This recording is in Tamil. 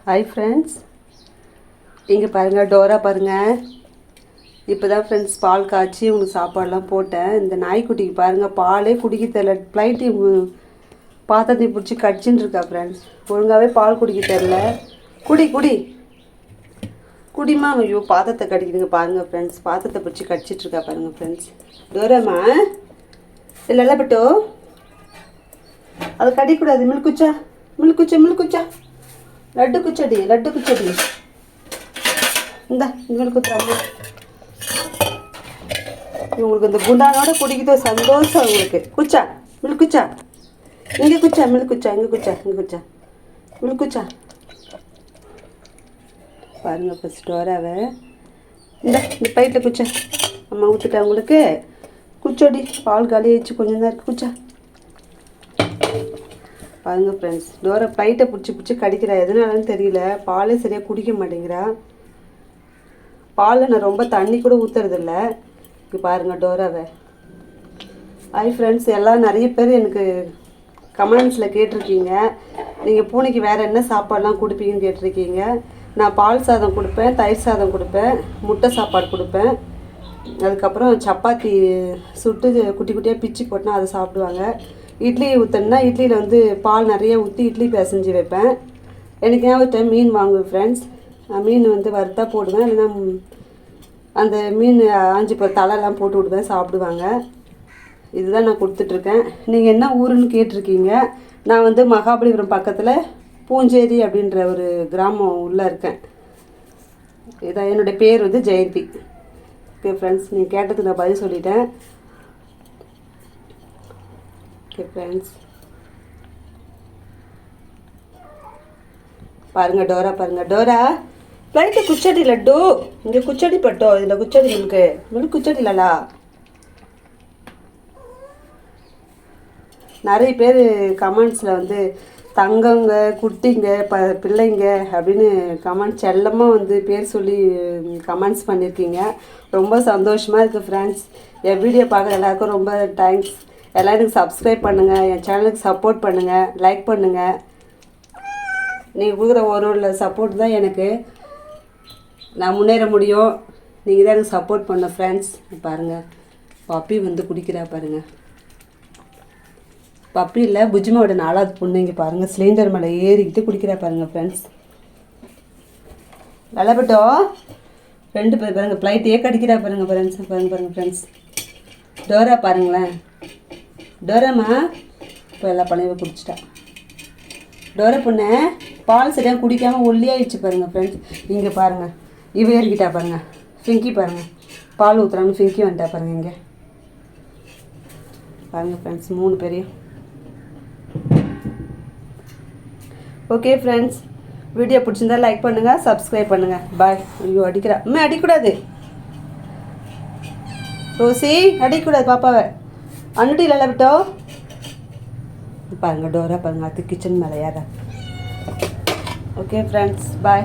ஹாய் ஃப்ரெண்ட்ஸ், இங்கே பாருங்கள் டோரா பாருங்கள். இப்போ தான் ஃப்ரெண்ட்ஸ் பால் காய்ச்சி உங்களுக்கு சாப்பாடெலாம் போட்டேன். இந்த நாய்க்குட்டிக்கு பாருங்கள் பாலே குடிக்க தெரில. ப்ளைட்டையும் பாத்திரத்தையும் பிடிச்சி கடிச்சின்னு இருக்கா ஃப்ரெண்ட்ஸ். ஒழுங்காகவே பால் குடிக்க தெரில. குடி குடி குடிமா. ஐயோ பாத்திரத்தை கடிக்குதுங்க பாருங்கள் ஃப்ரெண்ட்ஸ். பாத்திரத்தை பிடிச்சி கடிச்சிட்ருக்கா பாருங்கள் ஃப்ரெண்ட்ஸ். டோராமா இல்லைல்ல பட்டோ, அது கடிக்கூடாது. மில்குச்சா மில்குச்சா மில்குச்சா, லட்டு குச்சடி லட்டு குச்சடி. இந்த மில்க் குச்சாமா. இவங்களுக்கு இந்த குண்டானோட குடிக்கிட்டோ சந்தோஷம் உங்களுக்கு. குச்சா மில்க் குச்சா, இங்கே குச்சா மில்க் குச்சா, இங்கே குச்சா இங்கே குச்சா மில்க் குச்சா. பாருங்கள் ஃபஸ்ட் டோராவை. இந்த பைட்டில் குச்சா அம்மா ஊற்றுட்டேன் உங்களுக்கு. குச்சடி பால் காலி ஆயிடுச்சு, கொஞ்சம் தான் இருக்குது. குச்சா பாருங்கள் ஃப்ரெண்ட்ஸ். டோரா ப்ளைட்டை பிடிச்சி கடிக்கிறா. எதனாலன்னு தெரியல, பாலே சரியாக குடிக்க மாட்டேங்கிறா. பாலில் நான் ரொம்ப தண்ணி கூட ஊற்றுறதில்ல. இங்கே பாருங்கள் டோராவை. ஹாய் ஃப்ரெண்ட்ஸ், எல்லாம் நிறைய பேர் எனக்கு கமெண்ட்ஸில் கேட்டிருக்கீங்க, நீங்கள் பூனைக்கு வேறு என்ன சாப்பாடெலாம் கொடுப்பீங்கன்னு கேட்டிருக்கீங்க. நான் பால் சாதம் கொடுப்பேன், தயிர் சாதம் கொடுப்பேன், முட்டை சாப்பாடு கொடுப்பேன். அதுக்கப்புறம் சப்பாத்தி சுட்டு குட்டி குட்டியாக பிச்சு போட்டுனா அதை சாப்பிடுவாங்க. இட்லி ஊற்றினா இட்லியில் வந்து பால் நிறைய ஊற்றி இட்லி பிசைஞ்சு வைப்பேன். எனக்கு ஒரு டைம் மீன் வாங்குவேன் ஃப்ரெண்ட்ஸ். மீன் வந்து வறுத்தா போடுவேன், இல்லைன்னா அந்த மீன் ஆஞ்சி போகிற தலையெல்லாம் போட்டு விடுவேன், சாப்பிடுவாங்க. இதுதான் நான் கொடுத்துட்ருக்கேன். நீங்கள் என்ன ஊருன்னு கேட்டிருக்கீங்க. நான் வந்து மகாபலிபுரம் பக்கத்தில் பூஞ்சேரி அப்படின்ற ஒரு கிராமம் உள்ளே இருக்கேன். இதான் என்னுடைய பேர் வந்து ஜெயந்தி. ஓகே ஃப்ரெண்ட்ஸ், நீங்கள் கேட்டதுக்கு நான் பதில் சொல்லிட்டேன். ஓகே ஃப்ரெண்ட்ஸ், பாருங்கள் டோரா பாருங்கள். டோரா லைட்டு குச்சடி லட்டு, இங்கே குச்சடி பட்டோ, இதில் குச்சடி மில்க் குச்சடி இல்லலா. நிறைய பேர் கமெண்ட்ஸில் வந்து தங்கங்க குட்டிங்க பிள்ளைங்க அப்படின்னு கமெண்ட்ஸ் செல்லமாக வந்து பேர் சொல்லி கமெண்ட்ஸ் பண்ணியிருக்கீங்க. ரொம்ப சந்தோஷமாக இருக்குது ஃப்ரெண்ட்ஸ். என் வீடியோ பார்க்குற எல்லாருக்கும் ரொம்ப தேங்க்ஸ். எல்லோரும் எனக்கு சப்ஸ்கிரைப் பண்ணுங்கள், என் சேனலுக்கு சப்போர்ட் பண்ணுங்கள், லைக் பண்ணுங்கள். நீங்கள் கொடுக்குற ஒரு சப்போர்ட் தான் எனக்கு நான் முன்னேற முடியும். நீங்கள் தான் எனக்கு சப்போர்ட் பண்ண ஃப்ரெண்ட்ஸ். பாருங்கள் பப்பி வந்து குடிக்கிறா பாருங்கள். பப்பி இல்லை, புஜ்மாவோட 4வது பொண்ணு. இங்கே பாருங்கள் சிலிண்டர் மேலே ஏறிக்கிட்டு குடிக்கிறா பாருங்கள் ஃப்ரெண்ட்ஸ். நல்லப்பட்டோம் 2 பேர் பாருங்கள் ப்ளைட்டையே கடிக்கிறா பாருங்கள் ஃப்ரெண்ட்ஸ். பாருங்கள் ஃப்ரெண்ட்ஸ். டோரா பாருங்களேன். டோராமா இப்போ எல்லா பழையவை குடிச்சிட்டா. டோரா பொண்ணு பால் சரியாக குடிக்காமல் ஒல்லியாகிடுச்சு பாருங்கள் ஃப்ரெண்ட்ஸ். இங்கே பாருங்கள் இவ ஏறிக்கிட்டா பாருங்கள். ஃபிங்கி பாருங்கள், பால் ஊற்றுறாங்க ஃபிங்கி வந்துட்டா பாருங்கள். இங்கே பாருங்கள் ஃப்ரெண்ட்ஸ் 3 பேரையும். ஓகே ஃப்ரெண்ட்ஸ், வீடியோ பிடிச்சிருந்தா லைக் பண்ணுங்கள், சப்ஸ்கிரைப் பண்ணுங்கள். பாய். ஐயோ அடிக்கிறா. அடிக்கூடாது ரோசி, அடிக்கூடாது பாப்பாவை. அன்னுட்டு இல்லை விட்டோ. பாருங்கள் டோரா பாருங்கள், அது கிச்சன் மேலே யாரா. ஓகே ஃப்ரெண்ட்ஸ், பாய்.